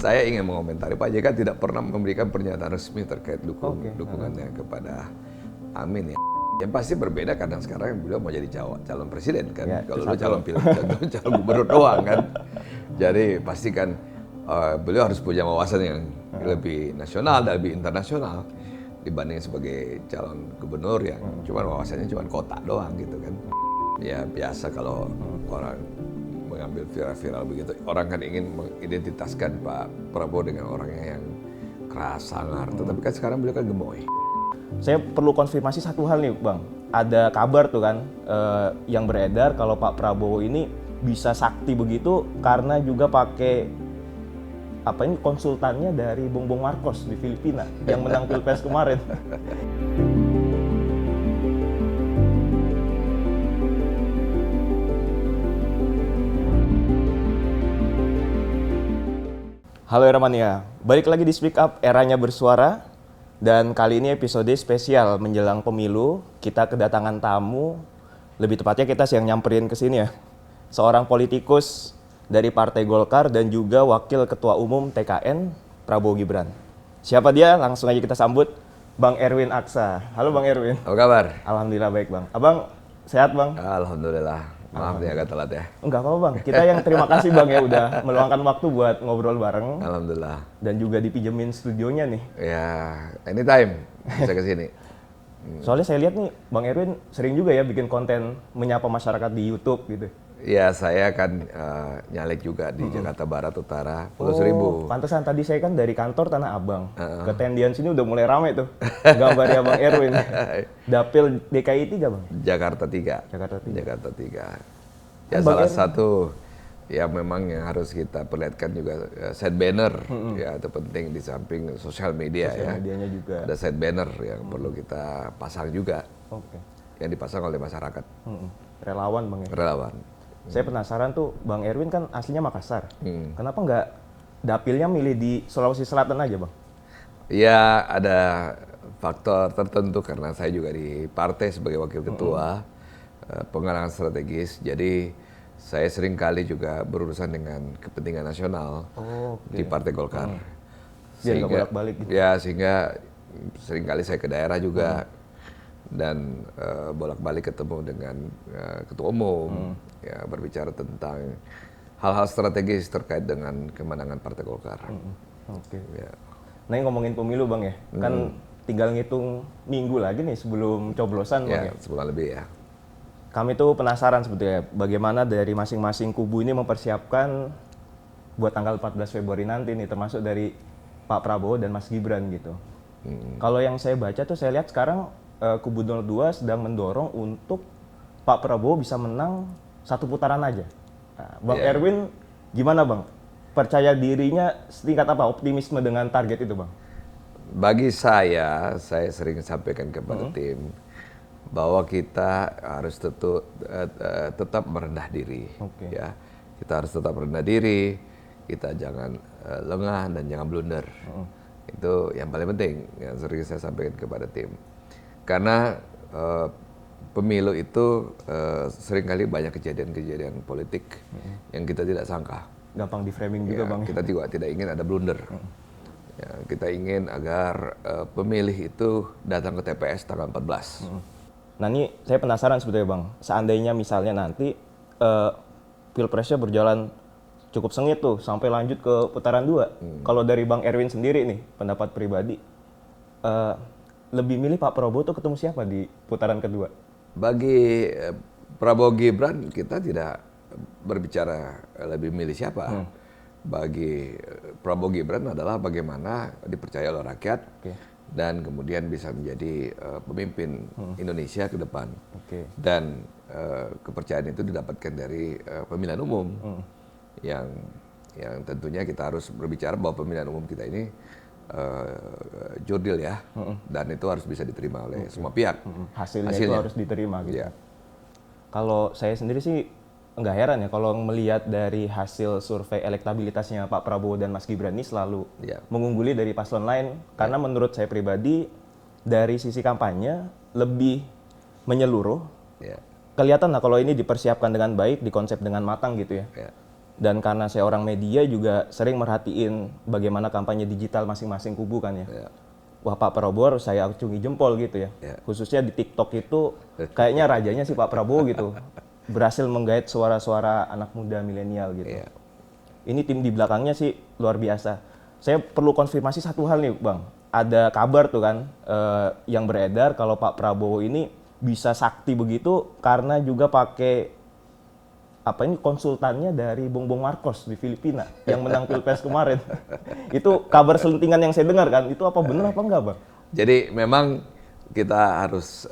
Saya ingin mengomentari Pak JK tidak pernah memberikan pernyataan resmi terkait dukungannya kepada Amin ya. Yang pasti berbeda karena sekarang beliau mau jadi calon presiden kan. Ya, Kalau dulu calon gubernur doang kan. Jadi pastikan beliau harus punya wawasan yang lebih nasional dan lebih internasional dibanding sebagai calon gubernur yang cuma wawasannya cuma kota doang gitu kan. Ya biasa kalau orang mengambil viral-viral begitu, orang kan ingin mengidentitaskan Pak Prabowo dengan orangnya yang keras, sangar. Tetapi kan sekarang beliau kan gemoy. Saya perlu konfirmasi satu hal nih Bang. Ada kabar tuh kan yang beredar kalau Pak Prabowo ini bisa sakti begitu karena juga pakai konsultannya dari Bongbong Marcos di Filipina yang menang Pilpres kemarin. Halo Eramania, balik lagi di Speak Up, eranya bersuara. Dan kali ini episode spesial menjelang pemilu. Kita kedatangan tamu, lebih tepatnya kita yang nyamperin ke sini ya. Seorang politikus dari Partai Golkar dan juga Wakil Ketua Umum TKN Prabowo Gibran. Siapa dia? Langsung aja kita sambut Bang Erwin Aksa. Halo Bang Erwin. Apa kabar? Alhamdulillah baik Bang. Abang sehat Bang? Alhamdulillah. Maaf nih agak telat ya. Enggak apa-apa Bang. Kita yang terima kasih Bang ya udah meluangkan waktu buat ngobrol bareng. Alhamdulillah. Dan juga dipinjemin studionya nih. Ya, anytime bisa ke sini. Soalnya saya lihat nih Bang Erwin sering juga ya bikin konten menyapa masyarakat di YouTube gitu. Ya, saya kan nyalek juga di Jakarta Barat Utara, Pulau Seribu. Pantesan tadi saya kan dari kantor Tanah Abang. Ke tendian sini udah mulai rame tuh. Gambarnya Bang Erwin. Dapil DKI 3 Bang? Jakarta 3. Jakarta 3. Jakarta 3. Ya salah satu yang memang yang harus kita perlihatkan juga side banner ya itu penting di samping sosial media ya. Medianya juga. Ada side banner yang perlu kita pasang juga. Oke. Yang dipasang oleh masyarakat. Relawan Bang ya. Relawan. Saya penasaran tuh Bang Erwin kan aslinya Makassar. Kenapa nggak dapilnya milih di Sulawesi Selatan aja Bang? Ya ada faktor tertentu karena saya juga di partai sebagai wakil ketua pengarah strategis. Jadi saya sering kali juga berurusan dengan kepentingan nasional di Partai Golkar. Biar nggak bolak-balik gitu. Ya sehingga sering kali saya ke daerah juga dan bolak-balik ketemu dengan ketua umum, ya berbicara tentang hal-hal strategis terkait dengan kemenangan Partai Golkar. Oke. Ya. Nah ini ngomongin pemilu Bang ya, kan tinggal ngitung minggu lagi nih sebelum coblosan Bang ya. Sebulan lebih ya. Kami tuh penasaran sebetulnya bagaimana dari masing-masing kubu ini mempersiapkan buat tanggal 14 Februari nanti nih, termasuk dari Pak Prabowo dan Mas Gibran gitu. Kalau yang saya baca tuh saya lihat sekarang kubu 02 sedang mendorong untuk Pak Prabowo bisa menang satu putaran aja. Nah, Bang Erwin gimana Bang? Percaya dirinya setingkat apa optimisme dengan target itu Bang? Bagi saya sering sampaikan kepada tim bahwa kita harus tetap merendah diri. Ya, kita harus tetap merendah diri, kita jangan lengah dan jangan blunder. Itu yang paling penting yang sering saya sampaikan kepada tim. Karena pemilu itu seringkali banyak kejadian-kejadian politik yang kita tidak sangka. Gampang di framing juga Bang. Kita juga tidak ingin ada blunder. Ya, kita ingin agar pemilih itu datang ke TPS tanggal 14. Nah ini saya penasaran sebetulnya Bang, seandainya misalnya nanti Pilpresnya berjalan cukup sengit tuh sampai lanjut ke putaran 2. Kalau dari Bang Erwin sendiri nih, pendapat pribadi, lebih milih Pak Prabowo tuh ketemu siapa di putaran kedua? Bagi Prabowo Gibran kita tidak berbicara lebih milih siapa. Bagi Prabowo Gibran adalah bagaimana dipercaya oleh rakyat dan kemudian bisa menjadi pemimpin Indonesia ke depan. Dan kepercayaan itu didapatkan dari pemilihan umum yang tentunya kita harus berbicara bahwa pemilihan umum kita ini jurdil ya, dan itu harus bisa diterima oleh semua pihak. Hasilnya itu harus diterima gitu. Kalau saya sendiri sih nggak heran ya kalau melihat dari hasil survei elektabilitasnya Pak Prabowo dan Mas Gibran ini selalu mengungguli dari paslon lain, karena menurut saya pribadi dari sisi kampanye lebih menyeluruh. Kelihatan lah kalau ini dipersiapkan dengan baik, dikonsep dengan matang gitu ya. Dan karena saya orang media juga sering merhatiin bagaimana kampanye digital masing-masing kubu kan ya. Wah, Pak Prabowo harus saya acungi jempol gitu ya. Khususnya di TikTok itu kayaknya rajanya si Pak Prabowo gitu. Berhasil menggait suara-suara anak muda milenial gitu. Ini tim di belakangnya sih luar biasa. Saya perlu konfirmasi satu hal nih Bang. Ada kabar tuh kan yang beredar kalau Pak Prabowo ini bisa sakti begitu karena juga pakai konsultannya dari Bongbong Marcos di Filipina yang menang Pilpres kemarin. Itu kabar selentingan yang saya dengar kan. Itu apa benar apa enggak, Bang? Jadi memang kita harus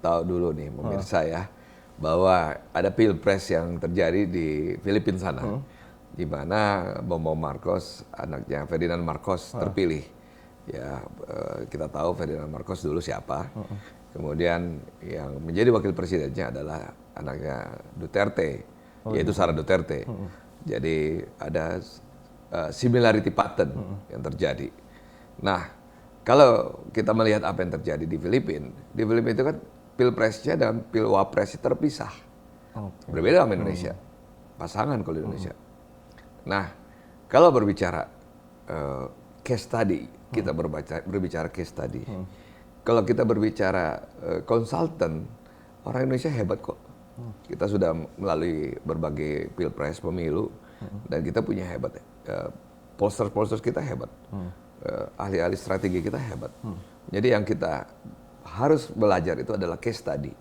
tahu dulu nih pemirsa ya, bahwa ada Pilpres yang terjadi di Filipina sana. Di mana Bongbong Marcos, anaknya Ferdinand Marcos terpilih. Ya, kita tahu Ferdinand Marcos dulu siapa. Kemudian yang menjadi wakil presidennya adalah anaknya Duterte, yaitu Sara Duterte. Jadi ada similarity pattern yang terjadi. Nah, kalau kita melihat apa yang terjadi di Filipina itu kan pilpresnya dan pilwapresnya terpisah. Berbeda sama Indonesia, pasangan kalau di Indonesia. Nah, kalau berbicara case study, kita berbicara case study. Kalau kita berbicara konsultan, orang Indonesia hebat kok. Kita sudah melalui berbagai pilpres, pemilu, dan kita punya hebat. Polsters kita hebat. Ahli-ahli strategi kita hebat. Jadi yang kita harus belajar itu adalah case study.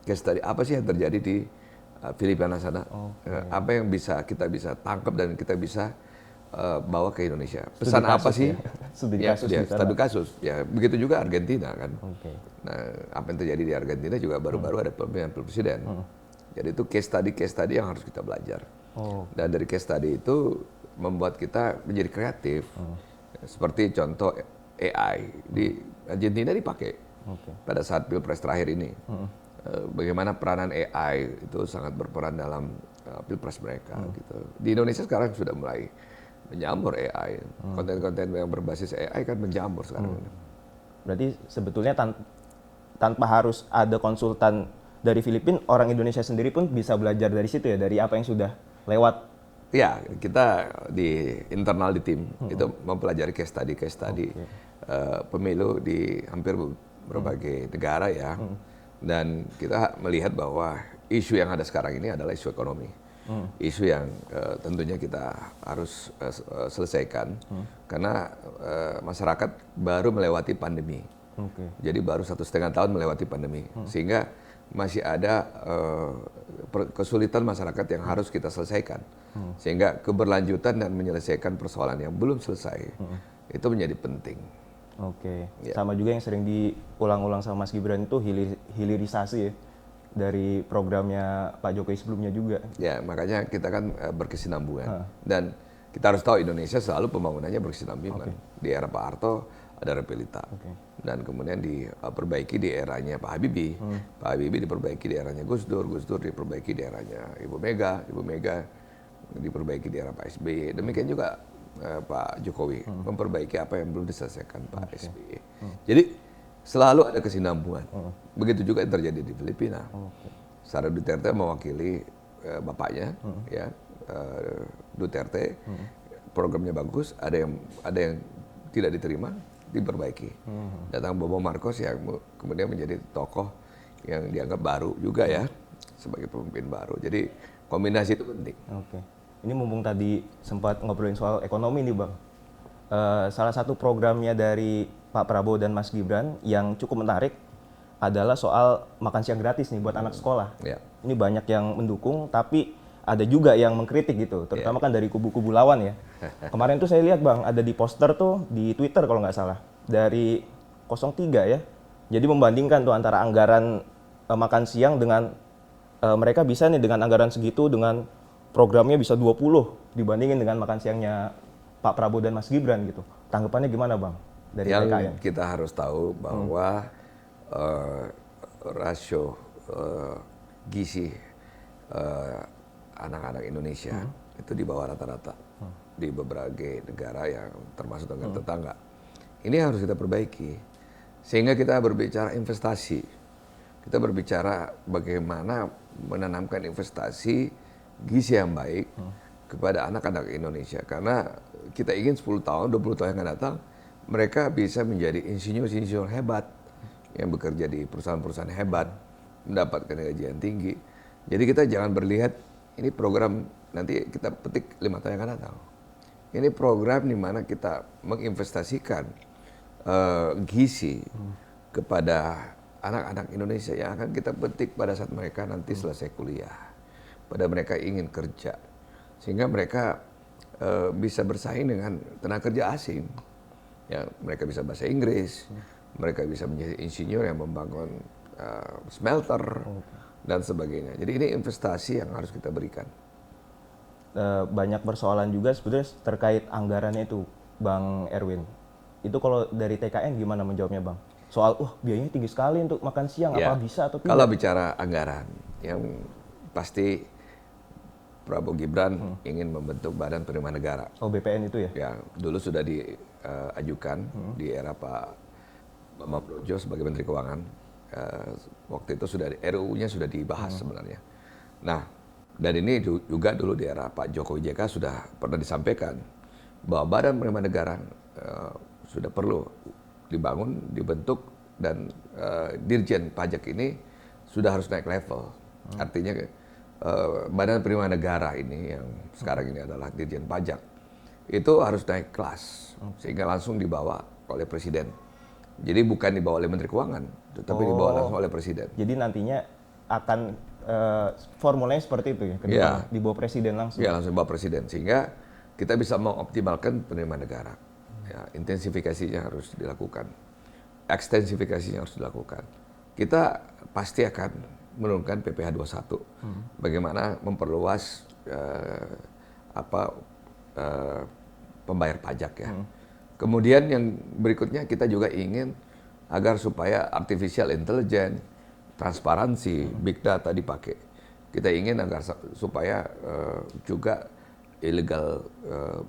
Case study apa sih yang terjadi di Filipina sana? Apa yang kita bisa tangkap dan kita bisa bawa ke Indonesia. Pesan apa sih? Studi kasus. Ya, begitu juga Argentina kan. Nah, apa yang terjadi di Argentina juga baru-baru ada pemilihan presiden. Jadi itu case study yang harus kita belajar. Dan dari case study itu membuat kita menjadi kreatif. Seperti contoh AI di Argentina dipakai pada saat Pilpres terakhir ini. Bagaimana peranan AI itu sangat berperan dalam Pilpres mereka gitu. Di Indonesia sekarang sudah mulai menjamur AI. Konten-konten yang berbasis AI kan menjamur sekarang. Berarti sebetulnya tanpa harus ada konsultan dari Filipina, orang Indonesia sendiri pun bisa belajar dari situ ya, dari apa yang sudah lewat. Ya, kita di internal di tim itu mempelajari case study pemilu di hampir berbagai negara ya. Dan kita melihat bahwa isu yang ada sekarang ini adalah isu ekonomi. Isu yang tentunya kita harus selesaikan karena masyarakat baru melewati pandemi. Jadi baru 1,5 tahun melewati pandemi, sehingga masih ada kesulitan masyarakat yang harus kita selesaikan. Sehingga keberlanjutan dan menyelesaikan persoalan yang belum selesai itu menjadi penting. Sama juga yang sering diulang-ulang sama Mas Gibran itu hilirisasi ya. Dari programnya Pak Jokowi sebelumnya juga. Ya, makanya kita kan berkesinambungan. Dan kita harus tahu Indonesia selalu pembangunannya berkesinambungan. Di era Pak Harto ada repelita. Dan kemudian diperbaiki di eranya Pak Habibie. Pak Habibie diperbaiki di eranya Gus Dur diperbaiki di eranya Ibu Mega diperbaiki di era Pak SBY. Demikian juga Pak Jokowi memperbaiki apa yang belum diselesaikan Pak SBY. Jadi selalu ada kesinambungan. Begitu juga yang terjadi di Filipina. Sara Duterte mewakili bapaknya, ya Duterte. Programnya bagus, ada yang tidak diterima, diperbaiki. Datang Bongbong Marcos yang kemudian menjadi tokoh yang dianggap baru juga ya, sebagai pemimpin baru. Jadi kombinasi itu penting. Ini mumpung tadi sempat ngobrolin soal ekonomi nih Bang. Salah satu programnya dari Pak Prabowo dan Mas Gibran yang cukup menarik adalah soal makan siang gratis nih buat anak sekolah. Ini banyak yang mendukung, tapi ada juga yang mengkritik gitu, terutama kan dari kubu-kubu lawan ya. Kemarin tuh saya lihat Bang, ada di poster tuh di Twitter kalau nggak salah, dari 03 ya. Jadi membandingkan tuh antara anggaran makan siang dengan mereka bisa nih dengan anggaran segitu, dengan programnya bisa 20 dibandingin dengan makan siangnya Pak Prabowo dan Mas Gibran gitu. Tanggapannya gimana Bang? Dari yang kita harus tahu bahwa rasio gizi anak-anak Indonesia itu di bawah rata-rata di berbagai negara yang termasuk negara tetangga. Ini harus kita perbaiki sehingga kita berbicara investasi. Kita berbicara bagaimana menanamkan investasi gizi yang baik kepada anak-anak Indonesia. Karena kita ingin 10 tahun, 20 tahun yang akan datang, mereka bisa menjadi insinyur-insinyur hebat yang bekerja di perusahaan-perusahaan hebat, mendapatkan gaji yang tinggi. Jadi kita jangan berlihat ini program nanti kita petik 5 tahun yang akan datang. Ini program di mana kita menginvestasikan gizi kepada anak-anak Indonesia yang akan kita petik pada saat mereka nanti selesai kuliah, pada mereka ingin kerja, sehingga mereka bisa bersaing dengan tenaga kerja asing. Ya, mereka bisa bahasa Inggris, mereka bisa menjadi insinyur yang membangun smelter dan sebagainya. Jadi ini investasi yang harus kita berikan. Banyak persoalan juga sebetulnya terkait anggarannya itu, Bang Erwin. Itu kalau dari TKN gimana menjawabnya, Bang? Soal, biayanya tinggi sekali untuk makan siang, Ya, apa bisa atau tidak? kalau bicara anggaran, yang pasti Prabowo Gibran ingin membentuk Badan Penerimaan Negara. Oh, BPN itu ya? Ya, dulu sudah diajukan di era Pak Bambang Brojo sebagai Menteri Keuangan. Waktu itu sudah RUU-nya sudah dibahas sebenarnya. Nah, dan ini juga dulu di era Pak Jokowi JK sudah pernah disampaikan bahwa Badan Penerimaan Negara sudah perlu dibangun, dibentuk, dan Dirjen Pajak ini sudah harus naik level. Artinya Badan Penerimaan Negara ini yang sekarang ini adalah Dirjen Pajak itu harus naik kelas sehingga langsung dibawa oleh Presiden. Jadi bukan dibawa oleh Menteri Keuangan, tetapi dibawa langsung oleh Presiden. Jadi nantinya akan formulanya seperti itu ya, ke depan, di bawah Presiden langsung. Ya, langsung bawa Presiden, sehingga kita bisa mengoptimalkan penerimaan negara. Ya, intensifikasinya harus dilakukan, ekstensifikasinya harus dilakukan. Kita pasti akan menurunkan PPh 21. Bagaimana memperluas pembayar pajak ya. Kemudian yang berikutnya kita juga ingin agar supaya artificial intelligence, transparansi, big data dipakai. Kita ingin agar supaya juga illegal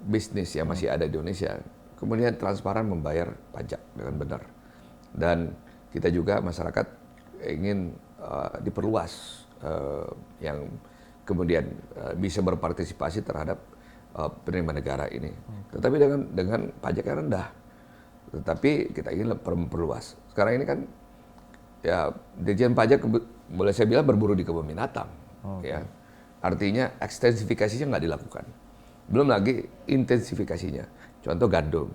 bisnis yang masih ada di Indonesia, kemudian transparan membayar pajak dengan benar. Dan kita juga masyarakat ingin diperluas yang kemudian bisa berpartisipasi terhadap penerimaan negara ini. Tetapi dengan pajak yang rendah. Tetapi kita ingin memperluas. Sekarang ini kan ya Dirjen Pajak boleh saya bilang berburu di kebun binatang. Ya. Artinya ekstensifikasinya nggak dilakukan. Belum lagi intensifikasinya. Contoh gandum.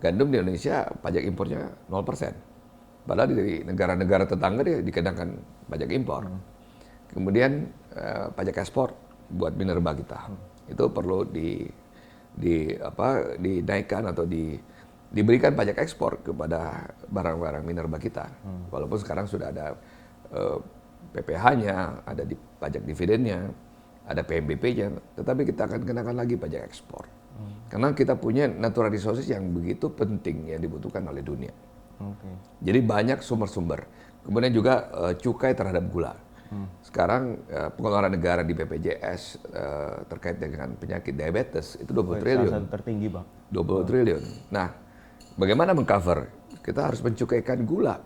Gandum di Indonesia pajak impornya 0%. Padahal di negara-negara tetangga dia dikenakan pajak impor. Kemudian pajak ekspor buat minerba kita. Itu perlu dinaikkan atau diberikan pajak ekspor kepada barang-barang minerba kita. Walaupun sekarang sudah ada PPh-nya, ada di pajak dividennya, ada PMBP-nya, tetapi kita akan kenakan lagi pajak ekspor. Karena kita punya natural resources yang begitu penting yang dibutuhkan oleh dunia. Jadi banyak sumber-sumber. Kemudian juga cukai terhadap gula. Sekarang pengeluaran negara di BPJS terkait dengan penyakit diabetes itu 20 triliun. Salah satu tertinggi, Bang. 20 triliun. Nah, bagaimana mengcover? Kita harus mencukaikan gula.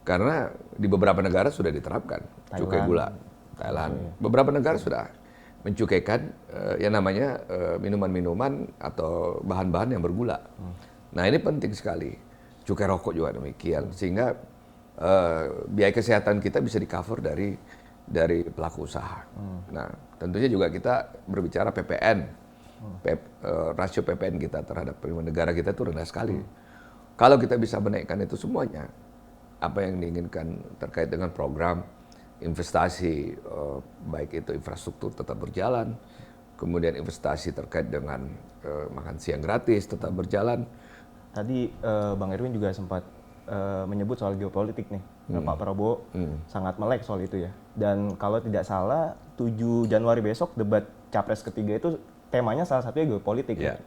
Karena di beberapa negara sudah diterapkan cukai gula. Thailand. Beberapa negara sudah mencukaikan yang namanya minuman-minuman atau bahan-bahan yang bergula. Nah, ini penting sekali. Cukai rokok juga demikian. Sehingga biaya kesehatan kita bisa di-cover dari pelaku usaha. Nah, tentunya juga kita berbicara PPN. Rasio PPN kita terhadap penerimaan negara kita itu rendah sekali. Kalau kita bisa menaikkan itu semuanya, apa yang diinginkan terkait dengan program investasi, baik itu infrastruktur tetap berjalan, kemudian investasi terkait dengan makan siang gratis tetap berjalan. Tadi Bang Erwin juga sempat menyebut soal geopolitik nih. Pak Prabowo sangat melek soal itu ya. Dan kalau tidak salah 7 Januari besok debat Capres ketiga itu temanya salah satunya geopolitik ya.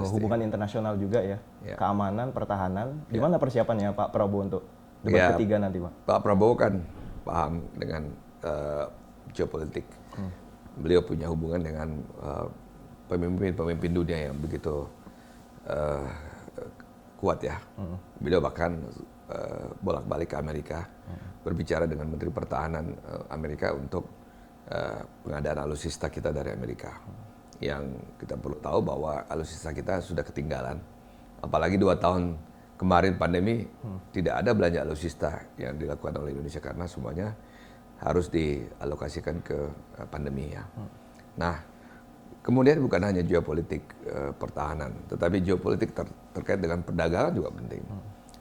Hubungan internasional juga ya. Keamanan, pertahanan. Gimana persiapannya Pak Prabowo untuk debat ketiga nanti, Pak? Pak Prabowo kan paham dengan geopolitik. Beliau punya hubungan dengan pemimpin-pemimpin dunia yang begitu kuat ya. Beliau bahkan bolak-balik ke Amerika, berbicara dengan Menteri Pertahanan Amerika untuk pengadaan alutsista kita dari Amerika. Yang kita perlu tahu bahwa alutsista kita sudah ketinggalan. Apalagi 2 tahun kemarin pandemi, tidak ada belanja alutsista yang dilakukan oleh Indonesia karena semuanya harus dialokasikan ke pandemi ya. Nah, kemudian bukan hanya geopolitik pertahanan, tetapi geopolitik terkait dengan perdagangan juga penting.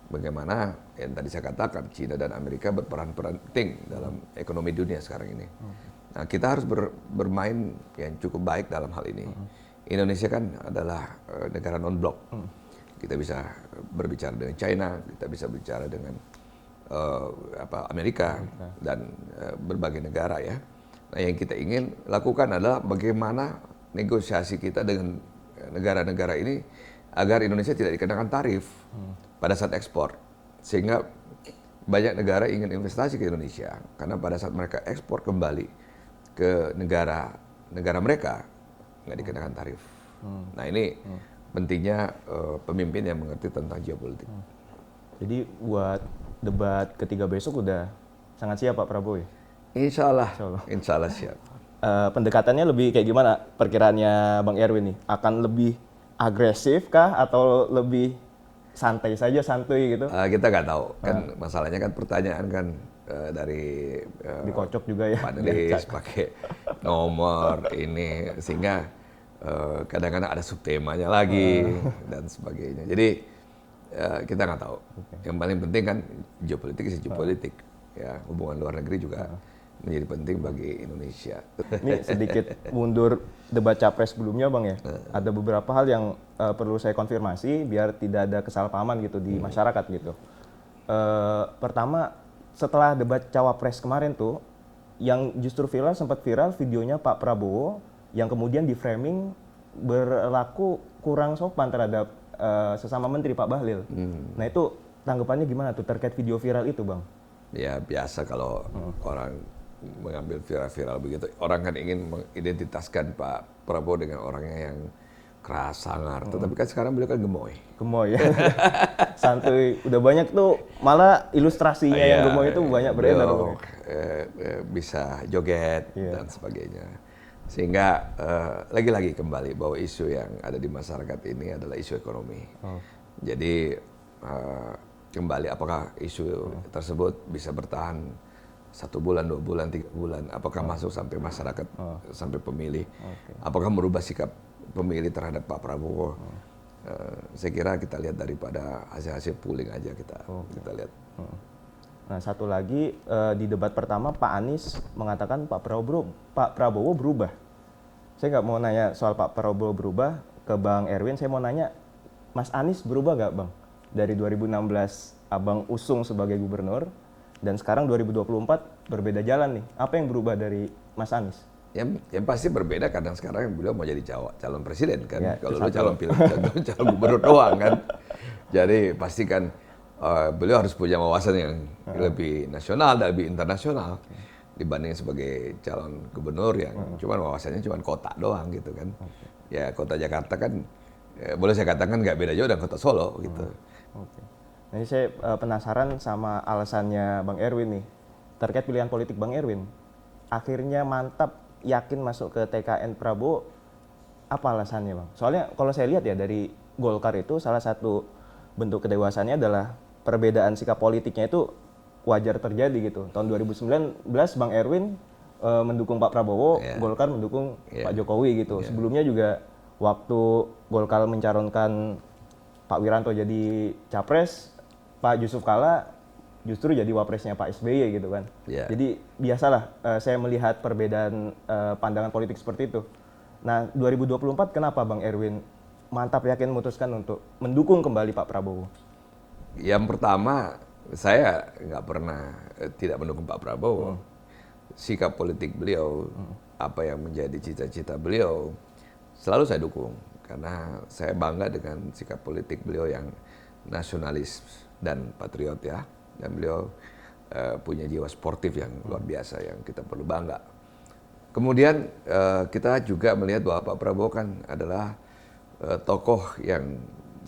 Bagaimana yang tadi saya katakan, China dan Amerika berperan penting dalam ekonomi dunia sekarang ini. Nah, kita harus bermain yang cukup baik dalam hal ini. Indonesia kan adalah negara non-blok. Kita bisa berbicara dengan China, kita bisa bicara dengan Amerika dan berbagai negara ya. Nah, yang kita ingin lakukan adalah bagaimana negosiasi kita dengan negara-negara ini agar Indonesia tidak dikenakan tarif pada saat ekspor, sehingga banyak negara ingin investasi ke Indonesia karena pada saat mereka ekspor kembali ke negara mereka nggak dikenakan tarif. Nah ini pentingnya pemimpin yang mengerti tentang geopolitik. Jadi buat debat ketiga besok udah sangat siap Pak Prabowo ya? Insya Allah siap. Pendekatannya lebih kayak gimana perkiraannya Bang Erwin nih? Akan lebih agresif kah atau lebih santai gitu? Kita nggak tahu, kan masalahnya kan pertanyaan kan dari dikocok juga ya panelis pakai nomor ini sehingga kadang-kadang ada subtemanya lagi dan sebagainya. Jadi kita nggak tahu. Yang paling penting kan geopolitik ya, hubungan luar negeri juga menjadi penting bagi Indonesia. Ini sedikit mundur debat capres sebelumnya Bang ya. Ada beberapa hal yang perlu saya konfirmasi biar tidak ada kesalahpahaman gitu di masyarakat gitu. Pertama, setelah debat cawapres kemarin tuh, yang justru sempat viral videonya Pak Prabowo yang kemudian di framing berlaku kurang sopan terhadap sesama menteri Pak Bahlil. Nah itu tanggapannya gimana tuh terkait video viral itu Bang? Ya biasa kalau orang mengambil viral begitu, orang kan ingin mengidentitaskan Pak Prabowo dengan orangnya yang keras, sangar. Tetapi kan sekarang beliau kan gemoy ya. Santuy. Udah banyak tuh, malah ilustrasinya yang gemoy itu banyak beredar. Bisa joget dan sebagainya. Sehingga lagi-lagi kembali bahwa isu yang ada di masyarakat ini adalah isu ekonomi. Jadi kembali apakah isu tersebut bisa bertahan 1 bulan, 2 bulan, 3 bulan, apakah masuk sampai masyarakat, sampai pemilih, apakah merubah sikap pemilih terhadap Pak Prabowo. Saya kira kita lihat daripada hasil polling aja kita lihat. Nah satu lagi di debat pertama Pak Anies mengatakan Pak Prabowo berubah. Saya nggak mau nanya soal Pak Prabowo berubah ke Bang Erwin, saya mau nanya Mas Anies berubah nggak Bang? Dari 2016 Abang usung sebagai gubernur dan sekarang 2024 berbeda jalan nih. Apa yang berubah dari Mas Anies? Yang pasti berbeda karena sekarang beliau mau jadi calon presiden kan. Ya, kalau dulu calon gubernur doang kan. Jadi pasti kan beliau harus punya wawasan yang lebih nasional dan lebih internasional dibanding sebagai calon gubernur yang cuman wawasannya cuman kota doang gitu kan. Ya kota Jakarta kan boleh saya katakan nggak beda jauh dengan kota Solo gitu. Nah, ini saya penasaran sama alasannya Bang Erwin nih terkait pilihan politik Bang Erwin. Akhirnya mantap yakin masuk ke TKN Prabowo, apa alasannya Bang? Soalnya kalau saya lihat ya dari Golkar itu salah satu bentuk kedewasannya adalah perbedaan sikap politiknya itu wajar terjadi gitu. Tahun 2019 Bang Erwin mendukung Pak Prabowo, Golkar mendukung Pak Jokowi gitu. Sebelumnya juga waktu Golkar mencalonkan Pak Wiranto jadi capres, Pak Yusuf Kalla justru jadi wapresnya Pak SBY gitu kan. Jadi biasalah saya melihat perbedaan pandangan politik seperti itu. Nah 2024 kenapa Bang Erwin mantap yakin memutuskan untuk mendukung kembali Pak Prabowo? Yang pertama, saya nggak pernah tidak mendukung Pak Prabowo. Sikap politik beliau, apa yang menjadi cita-cita beliau, selalu saya dukung. Karena saya bangga dengan sikap politik beliau yang nasionalis dan patriot ya. Dan beliau punya jiwa sportif yang luar biasa yang kita perlu bangga. Kemudian kita juga melihat bahwa Pak Prabowo kan adalah tokoh yang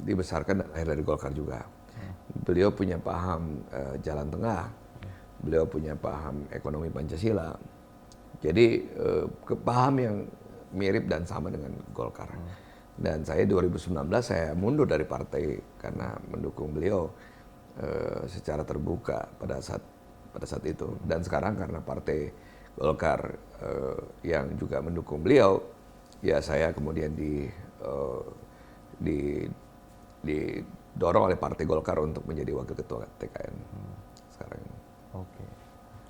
dibesarkan dan lahir dari Golkar juga. Beliau punya paham jalan tengah, beliau punya paham ekonomi Pancasila, Jadi paham yang mirip dan sama dengan Golkar. Dan saya 2019 saya mundur dari partai karena mendukung beliau secara terbuka pada saat itu. Dan sekarang karena partai Golkar yang juga mendukung beliau, ya saya kemudian didorong oleh Partai Golkar untuk menjadi wakil ketua TKN sekarang ini. Oke.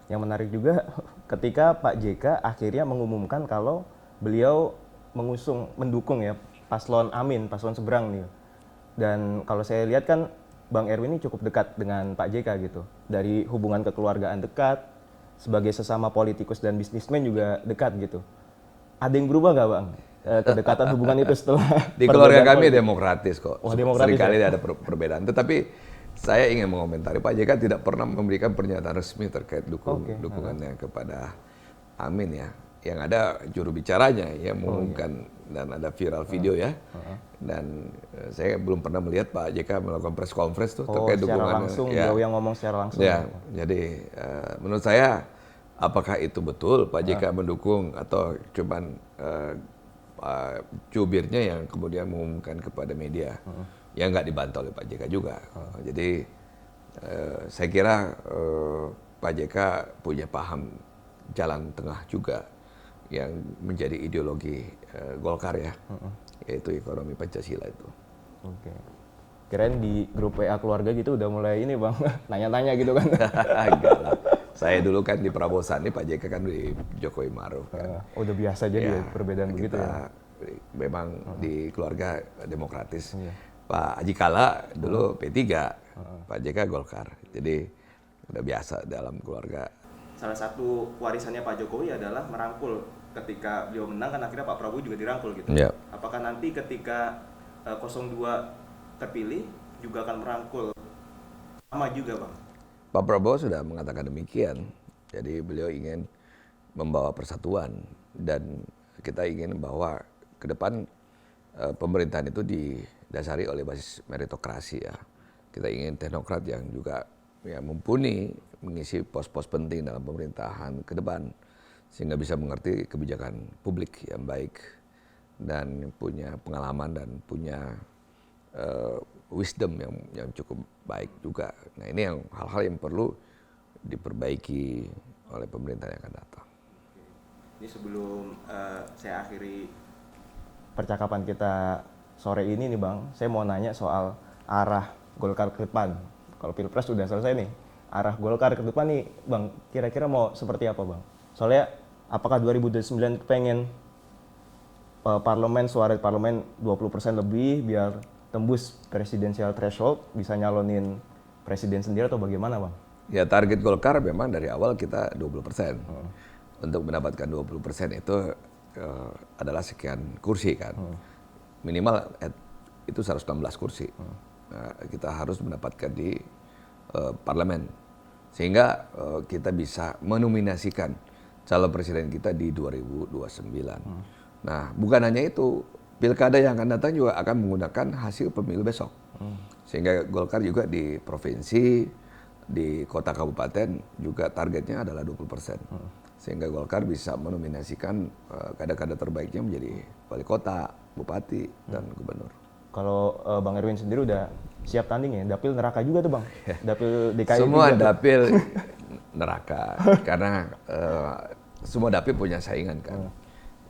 Yang menarik juga ketika Pak JK akhirnya mengumumkan kalau beliau mendukung ya paslon Amin, paslon seberang nih. Dan kalau saya lihat kan Bang Erwin ini cukup dekat dengan Pak JK gitu. Dari hubungan kekeluargaan dekat, sebagai sesama politikus dan bisnismen juga dekat gitu. Ada yang berubah nggak Bang? Kedekatan hubungan itu setelah di keluarga kami demokratis kok. Seringkali ya? ada perbedaan. Tetapi saya ingin mengomentari Pak JK tidak pernah memberikan pernyataan resmi terkait dukungannya kepada Amin ya. Yang ada juru bicaranya yang mengumumkan dan ada viral video ya. Dan saya belum pernah melihat Pak JK melakukan press conference tuh terkait dukungannya. Langsung, ya. Beliau yang ngomong secara langsung. Ya, jadi menurut saya apakah itu betul Pak JK mendukung atau cuman jubirnya yang kemudian mengumumkan kepada media yang nggak dibantah oleh Pak JK juga. Jadi saya kira Pak JK punya paham jalan tengah juga yang menjadi ideologi Golkar ya, yaitu ekonomi Pancasila itu. Oke. Kirain di grup WA keluarga gitu udah mulai ini Bang, nanya-nanya gitu kan. Enggak lah. Saya dulu kan di Prabowo Sandi, Pak JK kan di Jokowi Maruf kan. Udah biasa jadi ya, perbedaan begitu ya. Memang di keluarga demokratis. Pak Haji Kala dulu P3, Pak JK Golkar. Jadi udah biasa dalam keluarga. Salah satu warisannya Pak Jokowi adalah merangkul. Ketika beliau menang kan akhirnya Pak Prabowo juga dirangkul gitu. Yep. Apakah nanti ketika 02 terpilih juga akan merangkul sama juga Bang? Pak Prabowo sudah mengatakan demikian. Jadi beliau ingin membawa persatuan dan kita ingin bahwa ke depan pemerintahan itu didasari oleh basis meritokrasi ya. Kita ingin teknokrat yang juga ya mumpuni mengisi pos-pos penting dalam pemerintahan ke depan sehingga bisa mengerti kebijakan publik yang baik dan punya pengalaman dan punya wisdom yang cukup baik juga. Nah ini yang hal-hal yang perlu diperbaiki oleh pemerintahan yang akan datang. Ini sebelum saya akhiri percakapan kita sore ini nih Bang, saya mau nanya soal arah Golkar ke depan. Kalau Pilpres sudah selesai nih, arah Golkar ke depan nih Bang, kira-kira mau seperti apa Bang? Soalnya apakah 2029 pengen suara parlemen 20% lebih biar tembus presidensial threshold, bisa nyalonin presiden sendiri atau bagaimana Bang? Ya target Golkar memang dari awal kita 20%. Untuk mendapatkan 20% itu adalah sekian kursi kan. Minimal itu 116 kursi. Nah, kita harus mendapatkan di parlemen. Sehingga kita bisa menominasikan calon presiden kita di 2029. Nah, bukan hanya itu, pilkada yang akan datang juga akan menggunakan hasil pemilu besok. Sehingga Golkar juga di provinsi, di kota kabupaten juga targetnya adalah 20%. Sehingga Golkar bisa menominasikan kader-kader terbaiknya menjadi wali kota, bupati, dan gubernur. Kalau Bang Erwin sendiri udah siap tanding ya? Dapil neraka juga tuh Bang? Dapil DKI semua juga dapil neraka, karena semua dapil punya saingan kan.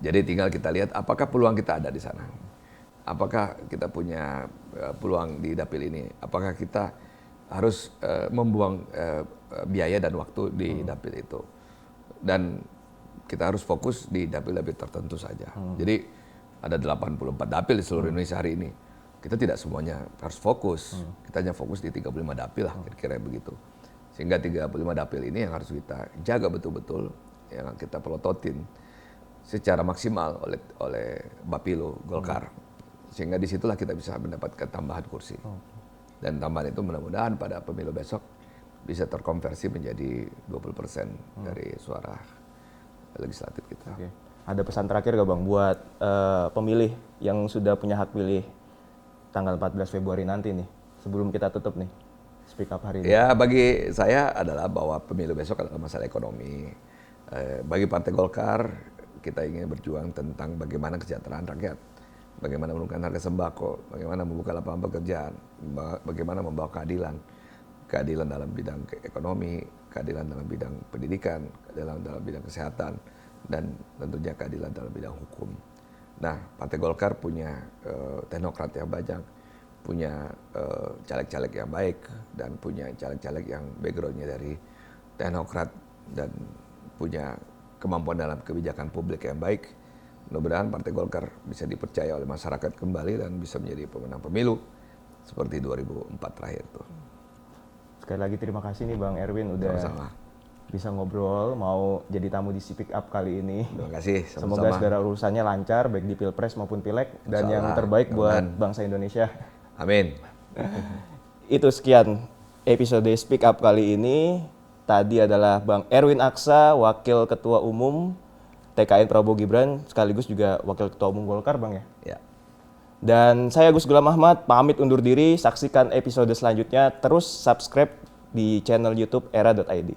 Jadi tinggal kita lihat apakah peluang kita ada di sana. Apakah kita punya peluang di dapil ini. Apakah kita harus membuang biaya dan waktu di dapil itu. Dan kita harus fokus di dapil-dapil tertentu saja. Jadi ada 84 dapil di seluruh Indonesia hari ini. Kita tidak semuanya harus fokus. Kita hanya fokus di 35 dapil lah kira-kira begitu. Sehingga 35 dapil ini yang harus kita jaga betul-betul, yang kita pelototin secara maksimal oleh Bapilo Golkar. Sehingga disitulah kita bisa mendapatkan tambahan kursi. Dan tambahan itu mudah-mudahan pada pemilu besok bisa terkonversi menjadi 20% dari suara legislatif kita. Oke. Ada pesan terakhir gak Bang buat pemilih yang sudah punya hak pilih tanggal 14 Februari nanti nih, sebelum kita tutup nih speak up hari ini? Ya bagi saya adalah bahwa pemilu besok adalah masalah ekonomi, Bagi Partai Golkar, kita ingin berjuang tentang bagaimana kesejahteraan rakyat, bagaimana menurunkan harga sembako, bagaimana membuka lapangan pekerjaan, bagaimana membawa keadilan dalam bidang ekonomi, keadilan dalam bidang pendidikan, keadilan dalam bidang kesehatan, dan tentunya keadilan dalam bidang hukum. Nah, Partai Golkar punya teknokrat yang banyak, punya caleg-caleg yang baik, dan punya caleg-caleg yang backgroundnya dari teknokrat dan punya kemampuan dalam kebijakan publik yang baik. Mudah-mudahan Partai Golkar bisa dipercaya oleh masyarakat kembali dan bisa menjadi pemenang pemilu seperti 2004 terakhir tuh. Sekali lagi terima kasih nih Bang Erwin udah Sama-sama. bisa ngobrol, mau jadi tamu di Speak Up kali ini. Terima kasih. Sama-sama. Semoga segala urusannya lancar baik di Pilpres maupun Pileg dan yang terbaik buat bangsa Indonesia. Amin. Itu sekian episode Speak Up kali ini. Tadi adalah Bang Erwin Aksa, Wakil Ketua Umum TKN Prabowo Gibran, sekaligus juga Wakil Ketua Umum Golkar, Bang ya? Ya. Dan saya Gus Gulam Ahmad, pamit undur diri. Saksikan episode selanjutnya. Terus subscribe di channel YouTube era.id.